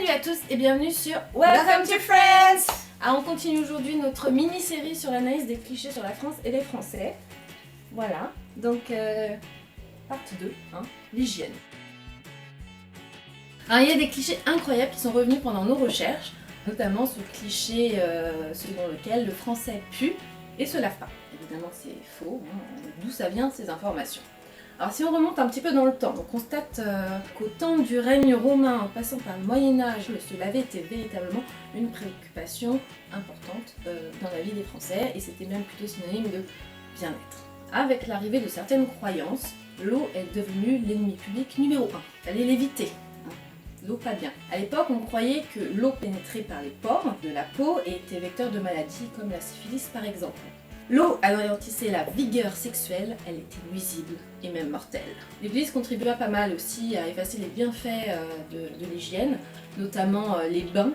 Salut à tous et bienvenue sur Welcome to France. On continue aujourd'hui notre mini-série sur l'analyse des clichés sur la France et les Français. Voilà, donc part 2, l'hygiène. Alors il y a des clichés incroyables qui sont revenus pendant nos recherches, notamment ce cliché selon lequel le français pue et se lave pas. Évidemment c'est faux, d'où ça vient ces informations. Alors si on remonte un petit peu dans le temps, on constate qu'au temps du règne romain, en passant par le Moyen-Âge, se laver était véritablement une préoccupation importante dans la vie des Français, et c'était même plutôt synonyme de bien-être. Avec l'arrivée de certaines croyances, l'eau est devenue l'ennemi public numéro 1. Il fallait l'éviter. L'eau pas bien. À l'époque, on croyait que l'eau pénétrait par les pores de la peau et était vecteur de maladies comme la syphilis par exemple. L'eau anéantissait la vigueur sexuelle, elle était nuisible et même mortelle. L'Église contribua pas mal aussi à effacer les bienfaits de l'hygiène, notamment les bains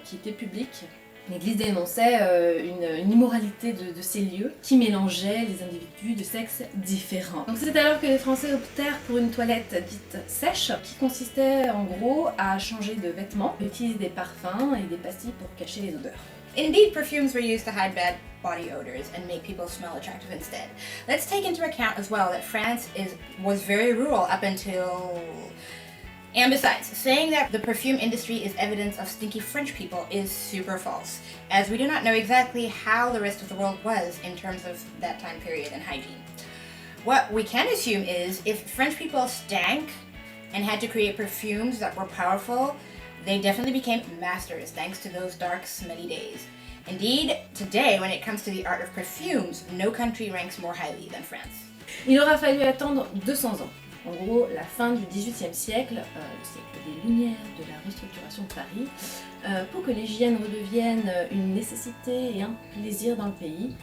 qui étaient publics. L'Église dénonçait une immoralité de ces lieux qui mélangeaient les individus de sexes différents. Donc c'est alors que les Français optèrent pour une toilette dite sèche, qui consistait en gros à changer de vêtements, utiliser des parfums et des pastilles pour cacher les odeurs. Indeed, perfumes were used to hide bad body odors and make people smell attractive instead. Let's take into account as well that France was very rural up until... And besides, saying that the perfume industry is evidence of stinky French people is super false, as we do not know exactly how the rest of the world was in terms of that time period and hygiene. What we can assume is, if French people stank and had to create perfumes that were powerful, they definitely became masters thanks to those dark, smelly days. Indeed, today, when it comes to the art of perfumes, no country ranks more highly than France. Il aura fallu attendre 200 ans. En gros, la fin du XVIIIe siècle, le siècle des Lumières, de la restructuration de Paris, pour que l'hygiène redevienne une nécessité et un plaisir dans le pays.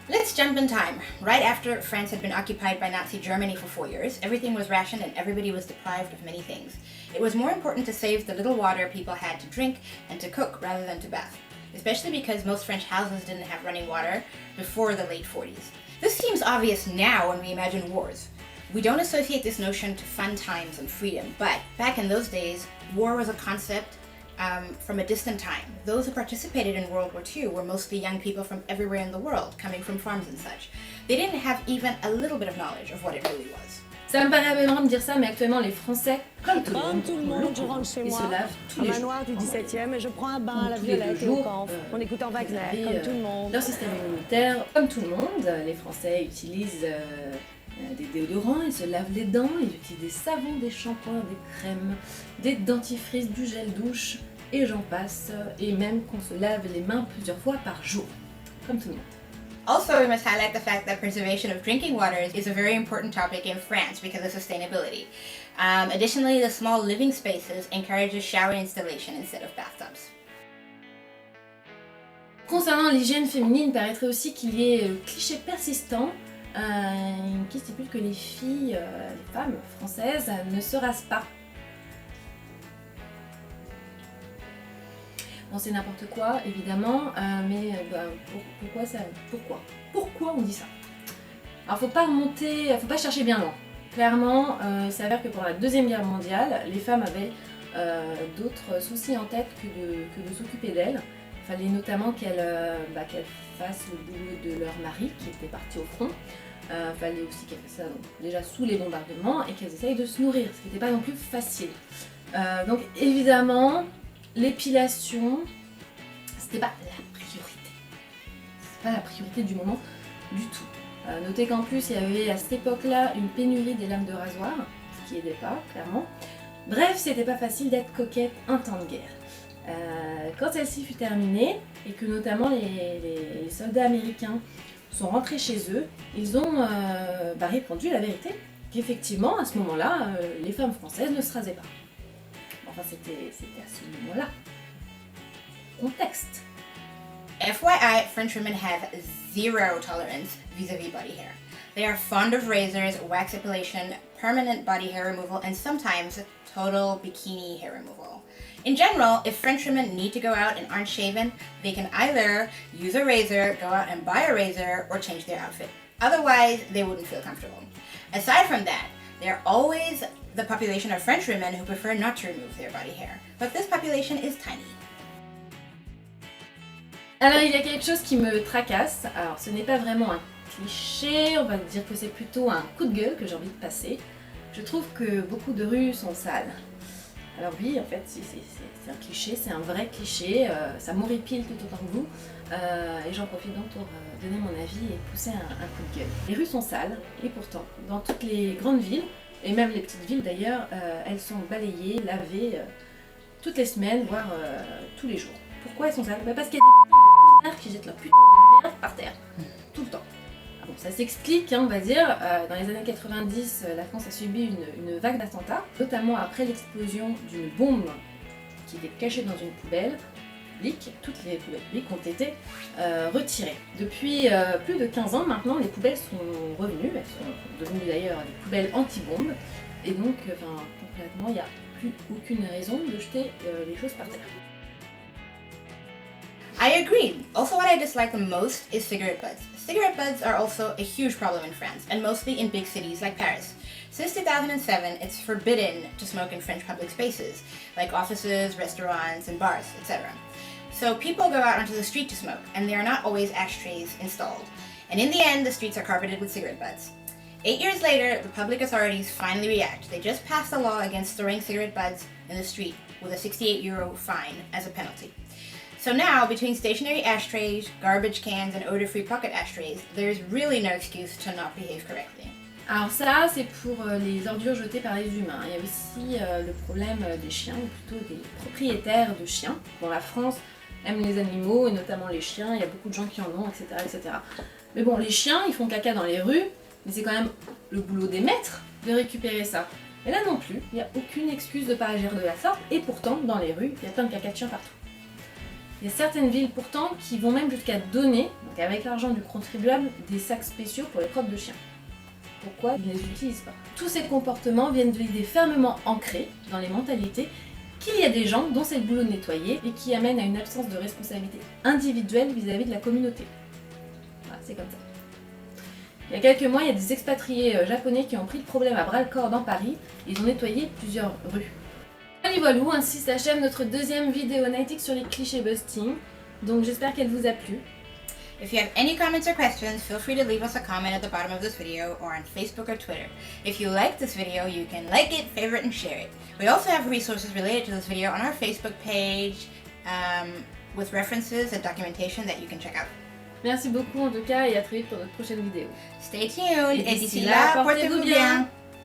Let's jump in time. Right after France had been occupied by Nazi Germany for 4 years, everything was rationed and everybody was deprived of many things. It was more important to save the little water people had to drink and to cook rather than to bath, especially because most French houses didn't have running water before the late 40s. This seems obvious now when we imagine wars. We don't associate this notion to fun times and freedom, but back in those days, war was a concept from a distant time. Those who participated in World War II were mostly young people from everywhere in the world, coming from farms and such. They didn't have even a little bit of knowledge of what it really was. Ça me paraît aberrant de dire ça, mais actuellement les Français, comme tout le monde, je rentre chez moi, se lavent tous les jours. Manoir du 17e, et je prends un bain à la Violette et au Camp, en écoutant Wagner, comme tout le monde. Leur système immunitaire, comme tout le monde, les Français utilisent des déodorants, ils se lavent les dents, ils utilisent des savons, des shampoings, des crèmes, des dentifrices, du gel douche, et j'en passe, et même qu'on se lave les mains plusieurs fois par jour, comme tout le monde. Also, we must highlight the fact that preservation of drinking water is a very important topic in France because of sustainability. Additionally, the small living spaces encourages shower installation instead of bathtubs. Concernant l'hygiène féminine, il paraîtrait aussi qu'il y ait le cliché persistant qui stipule que les filles, les femmes françaises ne se rasent pas. Bon, c'est n'importe quoi, évidemment, mais pourquoi on dit ça? Alors, faut pas chercher bien loin. Clairement, il s'avère que pendant la Deuxième Guerre mondiale, les femmes avaient d'autres soucis en tête que de s'occuper d'elles. Il fallait notamment qu'elles fassent le boulot de leur mari qui était parti au front. Il fallait aussi qu'elles fassent ça déjà sous les bombardements et qu'elles essayent de se nourrir, ce qui n'était pas non plus facile. Donc évidemment, l'épilation, c'était pas la priorité. C'est pas la priorité du moment du tout. Notez qu'en plus, il y avait à cette époque-là une pénurie des lames de rasoir, ce qui aidait pas, clairement. Bref, c'était pas facile d'être coquette un temps de guerre. Quand celle-ci fut terminée, et que notamment les soldats américains sont rentrés chez eux, ils ont répandu la vérité, qu'effectivement, à ce moment-là, les femmes françaises ne se rasaient pas. Enfin, c'était à ce moment-là. Contexte. FYI, French women have zero tolerance vis-à-vis body hair. They are fond of razors, wax epilation, permanent body hair removal, and sometimes total bikini hair removal. In general, if French women need to go out and aren't shaven, they can either use a razor, go out and buy a razor, or change their outfit. Otherwise, they wouldn't feel comfortable. Aside from that, There are always the population of French women who prefer not to remove their body hair, but this population is tiny. Alors il y a quelque chose qui me tracasse, alors ce n'est pas vraiment un cliché, on va dire que c'est plutôt un coup de gueule que j'ai envie de passer. Je trouve que beaucoup de rues sont sales. Alors oui, en fait, c'est un cliché, c'est un vrai cliché, ça m'horripile tout autant que vous, et j'en profite donc pour donner mon avis et pousser un coup de gueule. Les rues sont sales, et pourtant, dans toutes les grandes villes, et même les petites villes d'ailleurs, elles sont balayées, lavées toutes les semaines, voire tous les jours. Pourquoi elles sont sales? Parce qu'il y a des putains de connards qui jettent leur putain de merde par terre, tout le temps. Ah bon, ça s'explique, hein, on va dire. Dans les années 90, la France a subi une vague d'attentats, notamment après l'explosion d'une bombe qui était cachée dans une poubelle publique. Toutes les poubelles publiques ont été retirées. Depuis plus de 15 ans maintenant, les poubelles sont revenues, elles sont devenues d'ailleurs des poubelles anti-bombes, et donc concrètement, il n'y a plus aucune raison de jeter les choses par terre. I agree. Also, what I dislike the most is cigarette butts. Cigarette butts are also a huge problem in France, and mostly in big cities like Paris. Since 2007, it's forbidden to smoke in French public spaces, like offices, restaurants, and bars, etc. So people go out onto the street to smoke, and there are not always ashtrays installed. And in the end, the streets are carpeted with cigarette butts. 8 years later, the public authorities finally react. They just passed a law against throwing cigarette butts in the street with a €68 fine as a penalty. So now, between stationary ashtrays, garbage cans, and odor-free pocket ashtrays, there's really no excuse to not behave correctly. Alors ça, c'est pour les ordures jetées par les humains. Il y a aussi le problème des chiens, ou plutôt des propriétaires de chiens. Bon, la France aime les animaux, et notamment les chiens, il y a beaucoup de gens qui en ont, etc., etc. Mais bon, les chiens, ils font caca dans les rues, mais c'est quand même le boulot des maîtres de récupérer ça. Et là non plus, il n'y a aucune excuse de ne pas agir de la sorte, et pourtant, dans les rues, il y a plein de caca de chiens partout. Il y a certaines villes pourtant qui vont même jusqu'à donner, donc avec l'argent du contribuable, des sacs spéciaux pour les crottes de chiens. Pourquoi ils ne les utilisent pas? Tous ces comportements viennent de l'idée fermement ancrée dans les mentalités qu'il y a des gens dont c'est le boulot de nettoyer et qui amènent à une absence de responsabilité individuelle vis-à-vis de la communauté. Voilà, c'est comme ça. Il y a quelques mois, il y a des expatriés japonais qui ont pris le problème à bras-le-corps dans Paris et ils ont nettoyé plusieurs rues. Et voilà, ainsi s'achève notre deuxième vidéo analytique sur les clichés busting. Donc j'espère qu'elle vous a plu. If you have any comments or questions, feel free to leave us a comment at the bottom of this video or on Facebook or Twitter. If you like this video, you can like it, favorite, and share it. We also have resources related to this video on our Facebook page with references and documentation that you can check out. Merci beaucoup en tout cas et à très vite pour notre prochaine vidéo. Stay tuned et d'ici là, portez-vous bien.